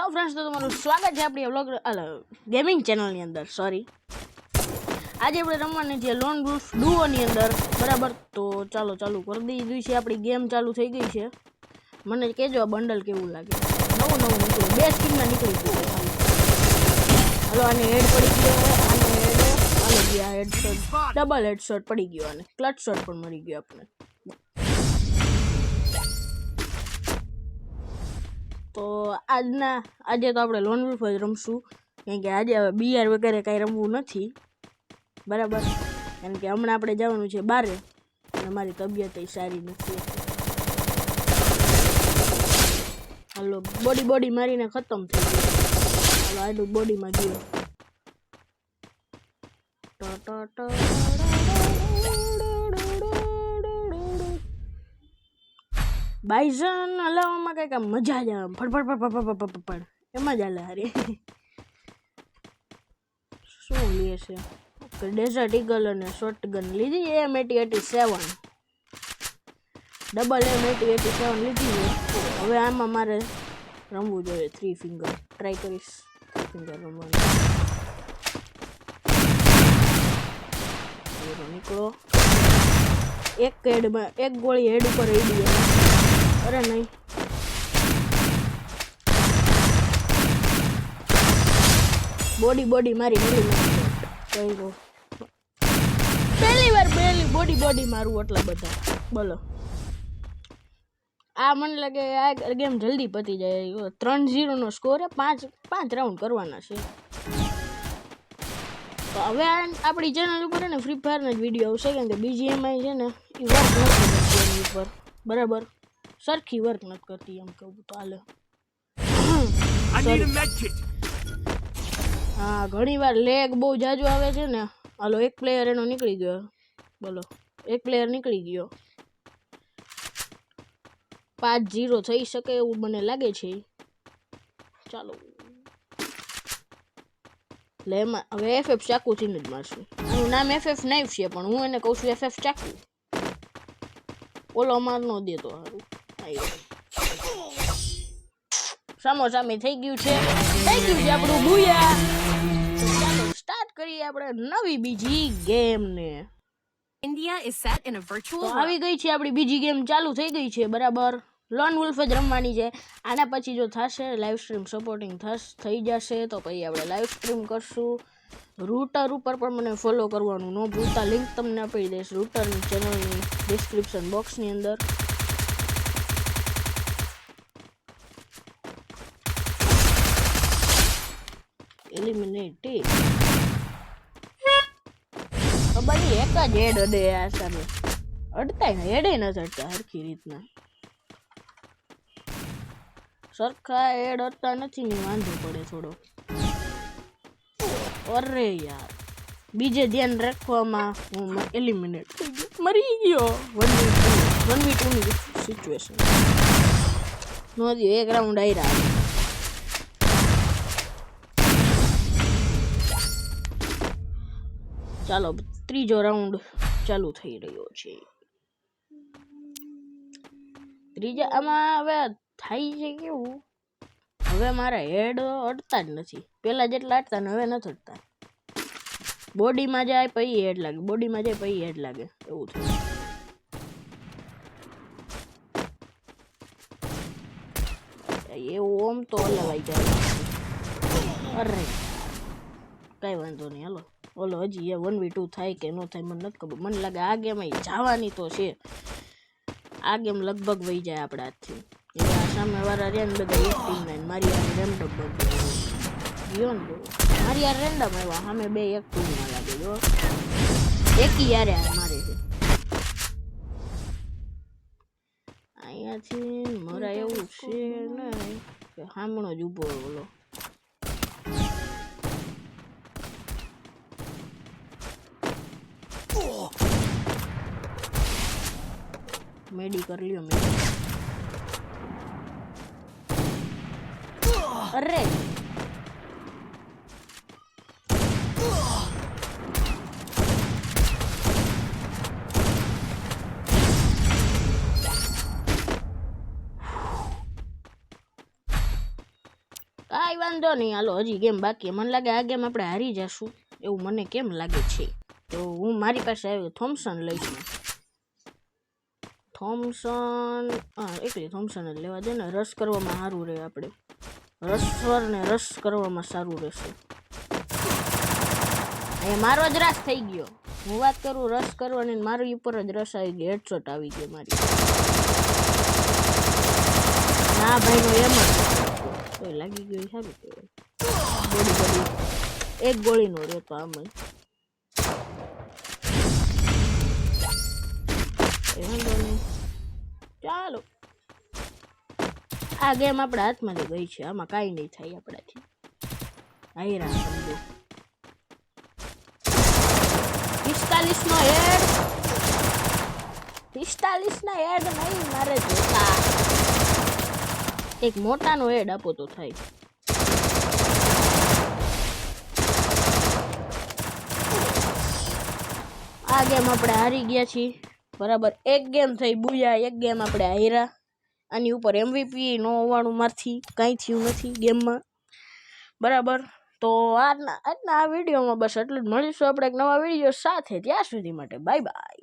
Hello friends, તો તમારું સ્વાગત છે આપણી વ્લોગ ગેમિંગ ચેનલની અંદર. સોરી, આજે આપણે રમવાની છે લોન વુલ્ફ ડુઓની અંદર, બરાબર? તો ચાલો ચાલુ કરી દીધી છે, આપણી ગેમ ચાલુ થઈ ગઈ છે. મને કહેજો આ બંડલ કેવું લાગે. નવું નીકળ્યું, 2 સ્કીનના નીકળી ગયું. હાલો, આને હેડ પડી ગયો, આને હેડ હાલો ગયા, હેડશોટ, ડબલ હેડશોટ પડી ગયો, અને ક્લચ શોટ પણ મળી ગયો આપણે. તો આજે તો આપણે લોન વુલ્ફ જ રમશું, કેમ કે આજે હવે બીઆર વગેરે કાંઈ રમવું નથી, બરાબર? કારણ કે હમણાં આપણે જવાનું છે બારે, અને મારી તબિયત સારી નથી. હાલો, બોડી મારીને ખતમ થઈ ગયું. હાલો, આડું બોડીમાં ગયો. બાઇઝન હલાવવામાં કંઈક મજા જ આવે, ફડ એમાં જ હાલે હારી. શું લે છે? ડેઝર્ટ ઈગલ અને શોટગન લીધી, M8087 ડબલ M8087 લીધી છે. હવે આમાં મારે રમવું જોઈએ 3 ફિંગર. ટ્રાય કરીશ 3 ફિંગર રમવાનું. નીકળો. એક ગોળી હેડ ઉપર રેડી. અરે નહીં, બોડી મારી પહેલી વાર બોડી મારું એટલા બધા. બોલો, આ મને લાગે આ ગેમ જલ્દી પતી જાય. 3-0 નો સ્કોર છે, 5 રાઉન્ડ કરવાના છે. તો હવે આપણી ચેનલ ઉપર ને ફ્રી ફાયર જ વિડીયો આવશે, કેમ કે BGMI છે ને એ વર્ક નથી કરતી એની ઉપર, બરાબર? સરખી વર્ક નથી કરતી, એમ કહું તો હાલે. હા, ઘણી વાર લેગ બહુ જાજો આવે છે ને. હાલો, એક પ્લેયર એનો નીકળી ગયો. બોલો, એક પ્લેયર નીકળી ગયો. 5-0 થઈ શકે એવું મને લાગે છે. ચાલો, એટલે એમાં હવે FF ચાકુથી જ મારશું. એનું નામ FF નાઇફ છે, પણ હું એને કહું છું FF ચાકુ. ઓલો માર નો દેતો સારું. સામોસામી થઈ ગયું છે આપણું બુયા. ચાલો સ્ટાર્ટ કરીએ આપણે નવી બીજી ગેમ ને. India is set in a virtual world. આવી ગઈ છે આપણી બીજી ગેમ, ચાલુ થઈ ગઈ છે, બરાબર? લોન વુલ્ફ જ રમવાની છે. આના પછી જો થશે લાઈવ સ્ટ્રીમ સપોર્ટિંગ થઈ જશે તો પછી આપણે લાઈવ સ્ટ્રીમ કરશું. રૂટર ઉપર પણ મને ફોલો કરવાનું ન ભૂલતા. લિંક તમને આપી દઈશ રૂટરની ચેનલની ડિસ્ક્રિપ્શન બોક્સની અંદર. એલિમિનેટેડ. ખબર નહીં, એક જ હેડ અડે આ સામે. અડતાય ને હેડે નથી અડતા સરખી રીતના. સરખા હેડ અડતા નથી ને વાંધો પડે થોડો. અરે યાર, બીજે ધ્યાન રાખવામાં હું એલિમિનેટ થઈ ગયો, મરી ગયો. 1v2 ની સિચ્યુએશન નો દયો. એક રાઉન્ડ આયરા. ચાલો, ત્રીજો રાઉન્ડ ચાલુ થઈ રહ્યો છે. ત્રીજા આમાં હવે થાય છે કેવું, હવે મારા હેડ અડતા જ નથી. પેલા જેટલા અડતા ને હવે નથી અડતા. બોડીમાં જાય પછી હેડ લાગે, બોડીમાં જાય પછી હેડ લાગે, એવું થયું. એવું ઓમ તો હલાવાઈ જાય. અરે કઈ વાંધો નહીં, હાલો. ઓલો હજી એ 1v2 થાય કે ન થાય મને નથી ખબર. મને લાગે આ ગેમ જવાની તો છે. આ ગેમ લગભગ વહી જાય આપણા હાથથી. સામે વાળા રહ્યા ને બધા 1-9, મારી યાર રેન્ડમ ગયો ને. મારી યાર રેન્ડમ આવ્યા, સામે 2 1-2 લાગે. જો એકી યારે મારે છે. અહીંયાથી મારા એવું છે ને કે સામણો જ ઊભો ઓલો. મેડી કરી લ્યો મેડી. અરે કાંઈ વાંધો નહીં, હાલો હજી ગેમ બાકી. મને લાગે આ ગેમ આપણે હારી જશું એવું મને કેમ લાગે છે. તો હું મારી પાસે આવ્યું થોમ્સન લઈશું. થોમ્સન, હા એકલી થોમ્સન જ લેવા દે ને, રસ કરવામાં સારું રહે. આપણે રસ કરવામાં સારું રહેશે. એ મારો જ રસ થઈ ગયો. હું વાત કરું રસ કરવાની, મારી ઉપર જ રસ આવી ગયો. હેડશોટ આવી ગયો મારી. ના ભાઈનો એમ જ તો લાગી ગયું. સારું કહેવાય. ગોળી એક ગોળીનો રહેતો આમ જ. વાંધો નહીં, ચાલો આ ગેમ આપણા હાથમાંથી ગઈ છે. આમાં કાંઈ નહીં થાય આપણાથી. હાયરા સમજો 45નો હેડ, 45ના હેડ નહીં મારે જોતા. એક મોટાનો હેડ આપો તો થાય. આ ગેમ આપણે હારી ગયા છીએ બરાબર. એક ગેમ થઈ બુયા, એક ગેમ આપણે હાર્યા. આની ઉપર MVP નો હોવાનું મારથી કાંઈ થયું નથી ગેમમાં બરાબર. તો આજના આ વિડીયોમાં બસ એટલું જ. મળીશું આપણે એક નવા વિડીયો સાથે. ત્યાં સુધી માટે બાય બાય.